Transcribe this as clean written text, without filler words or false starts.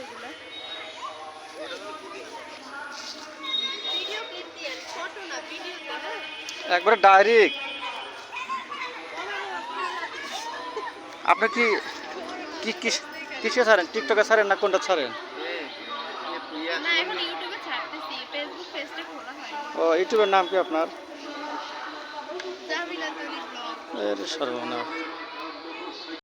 এগুলো? Video clip দিয়ে photo না ভিডিও করে একবারে ডাইরেক্ট। আপনি কি কি কিসে ছাড়েন? টিকটকে ছাড়েন না কোনটা ছাড়েন? না এখন ইউটিউবে ছাড়তেছি, ফেসবুক পেজটা খোলা হয়নি। ও ইউটিউবের নাম কি আপনার? জামিলা তরি ব্লগ। এর সর্বনাশ।